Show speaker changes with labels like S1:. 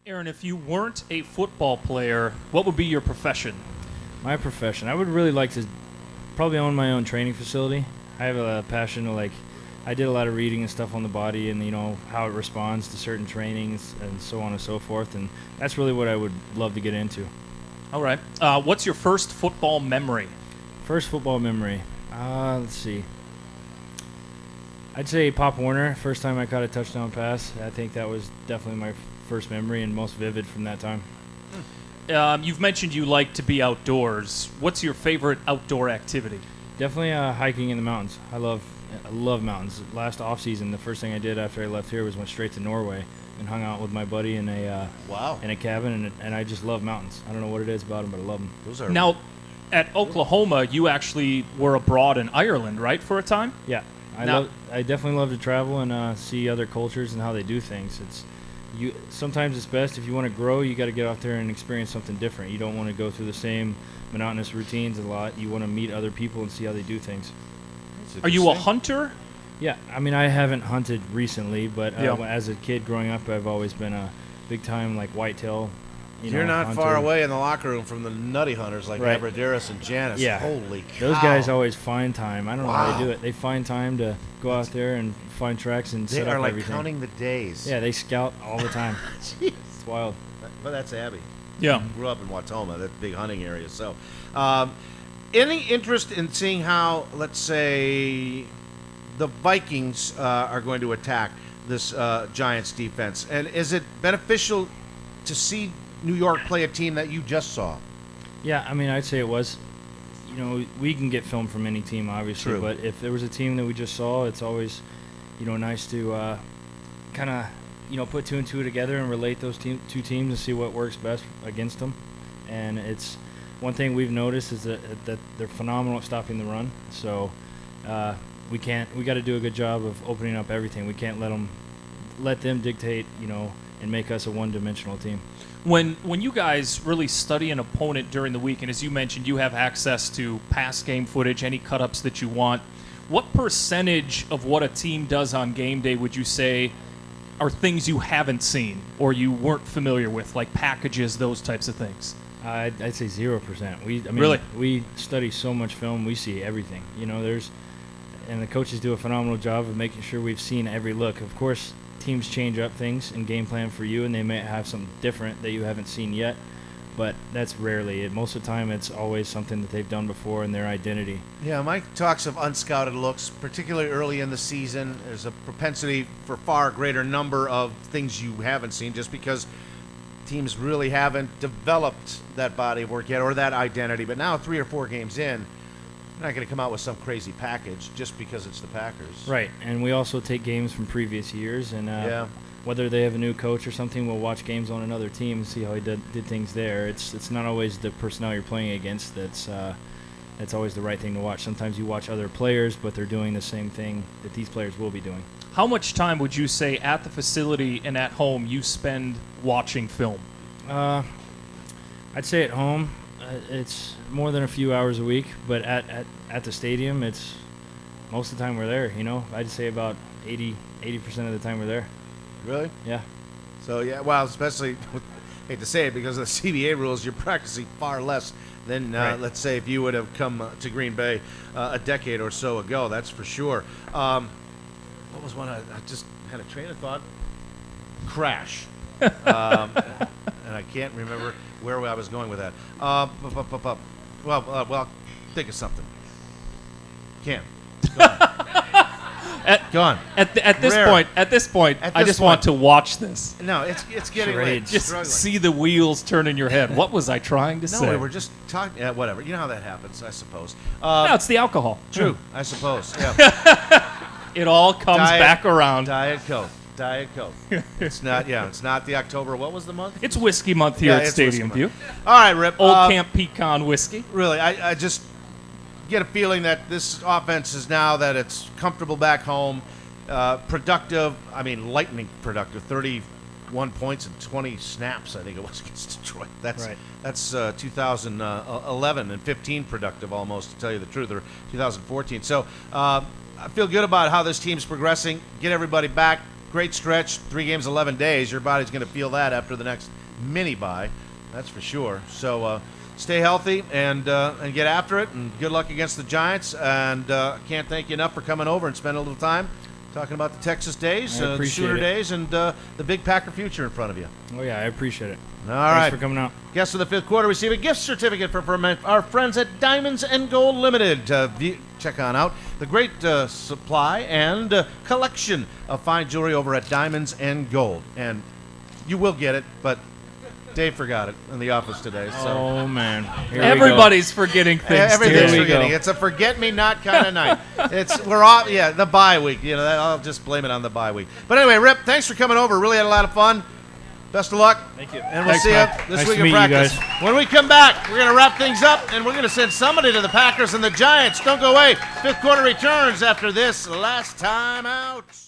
S1: Aaron, if you weren't a football player, what would be your profession?
S2: My profession, I would really like to probably own my own training facility. I have a passion to I did a lot of reading and stuff on the body and how it responds to certain trainings and so on and so forth, and that's really what I would love to get into.
S1: All right. What's your first football memory?
S2: First football memory. Let's see. I'd say Pop Warner. First time I caught a touchdown pass. I think that was definitely my first memory and most vivid from that time.
S1: You've mentioned you like to be outdoors. What's your favorite outdoor activity?
S2: Definitely hiking in the mountains. I love mountains. Last off season, the first thing I did after I left here was went straight to Norway and hung out with my buddy in a cabin, and I just love mountains. I don't know what it is about them, but I love them.
S3: Those are
S1: Now, at Oklahoma, you actually were abroad in Ireland, right, for a time?
S2: Yeah, I definitely love to travel and see other cultures and how they do things. Sometimes it's best if you want to grow, you got to get out there and experience something different. You don't want to go through the same monotonous routines a lot. You want to meet other people and see how they do things.
S1: Are you a hunter?
S2: Yeah, I mean, I haven't hunted recently, but as a kid growing up, I've always been a big-time whitetail.
S3: You're not
S2: hunter.
S3: far away in the locker room from the nutty hunters like
S2: Right.
S3: Abradaris and Janice.
S2: Yeah.
S3: Holy cow.
S2: Those guys always find time. I don't know how
S3: Wow.
S2: they do it. They find time to go out there and find tracks and
S3: They
S2: set
S3: are
S2: up
S3: like
S2: everything.
S3: counting the days.
S2: Yeah, they scout all the time.
S3: Jeez.
S2: It's wild.
S3: But that's Abby.
S1: Yeah.
S3: Grew up in Watoma, that big hunting area. So, any interest in seeing how, let's say, the Vikings are going to attack this Giants defense? And is it beneficial to see New York play a team that you just saw?
S2: Yeah, I mean, I'd say it was. We can get film from any team, obviously,
S3: True.
S2: but if there was a team that we just saw, it's always, nice to kind of, put two and two together and relate those two teams and see what works best against them. And it's one thing we've noticed is that they're phenomenal at stopping the run. So we got to do a good job of opening up everything. We can't let them dictate, and make us a one-dimensional team.
S1: When you guys really study an opponent during the week, and as you mentioned, you have access to past game footage, any cut-ups that you want, what percentage of what a team does on game day would you say are things you haven't seen or you weren't familiar with, like packages, those types of things?
S2: I'd say 0%.
S1: Really?
S2: We study so much film, we see everything. And the coaches do a phenomenal job of making sure we've seen every look. Of course, teams change up things and game plan for you, and they may have something different that you haven't seen yet, but that's rarely it. Most of the time, it's always something that they've done before in their identity.
S3: Yeah, Mike talks of unscouted looks, particularly early in the season. There's a propensity for far greater number of things you haven't seen just because teams really haven't developed that body of work yet or that identity. But now 3 or 4 games in, they're not going to come out with some crazy package just because it's the Packers.
S2: Right, and we also take games from previous years, and whether they have a new coach or something, we'll watch games on another team and see how he did things there. It's not always the personnel you're playing against that's always the right thing to watch. Sometimes you watch other players, but they're doing the same thing that these players will be doing.
S1: How much time would you say at the facility and at home you spend watching film?
S2: I'd say at home, it's more than a few hours a week, but at the stadium, it's most of the time we're there. I'd say about 80% of the time we're there.
S3: Really?
S2: Yeah.
S3: So, yeah, well, especially, hate to say it, because of the CBA rules, you're practicing far less than,
S2: Right.
S3: let's say, if you would have come to Green Bay a decade or so ago. That's for sure. What was one? I just had a train of thought. Crash. And I can't remember where I was going with that. Well, think of something. Can't. Go on.
S1: At this
S3: Rare.
S1: point, I
S3: this
S1: just want to watch this.
S3: No, it's getting late.
S2: Charades.
S1: Just
S3: Struggling.
S1: see the wheels turn in your head. What was I trying to
S3: No,
S1: say?
S3: we were just talking. Whatever. You know how that happens, I suppose.
S1: No, it's the alcohol.
S3: True, I suppose. Yeah.
S1: It all comes back around.
S3: Diet Coke. It's not. Yeah, it's not the October. What was the month?
S1: It's whiskey month here
S3: Yeah,
S1: at
S3: it's
S1: Stadium
S3: whiskey
S1: View.
S3: month. All right, Rip.
S1: Old Camp Pecan whiskey.
S3: Really, I just get a feeling that this offense is now that it's comfortable back home, productive. I mean, lightning productive. 31 points and 20 snaps, I think it was against Detroit. That's
S2: Right.
S3: That's 2011 and 15 productive almost, to tell you the truth, or 2014. So I feel good about how this team's progressing. Get everybody back. great stretch, 3 games, 11 days. Your body's going to feel that after the next mini bye. That's for sure. So stay healthy and get after it. And good luck against the Giants. And can't thank you enough for coming over and spending a little time talking about the Texas days, the Shooter days, and the big Packer future in front of you.
S2: Oh, yeah, I appreciate it.
S3: All right.
S2: Thanks for coming out.
S3: Guests of the fifth quarter receive a gift certificate from our friends at Diamonds and Gold Limited. Check on out the great supply and collection of fine jewelry over at Diamonds and Gold. And you will get it, but Dave forgot it in the office today. So.
S2: Oh, man. Here
S1: Everybody's forgetting things.
S3: Everything's
S2: Here we
S3: forgetting.
S2: go.
S3: It's a forget-me-not kind of night. We're off. Yeah, the bye week. I'll just blame it on the bye week. But anyway, Rip, thanks for coming over. Really had a lot of fun. Best of luck.
S2: Thank you.
S3: And we'll
S2: Thanks,
S3: see
S2: man.
S3: you this
S2: Nice
S3: week
S2: to
S3: in
S2: meet you
S3: practice.
S2: guys.
S3: When we come back, we're going to wrap things up, and we're going to send somebody to the Packers and the Giants. Don't go away. Fifth quarter returns after this last time out.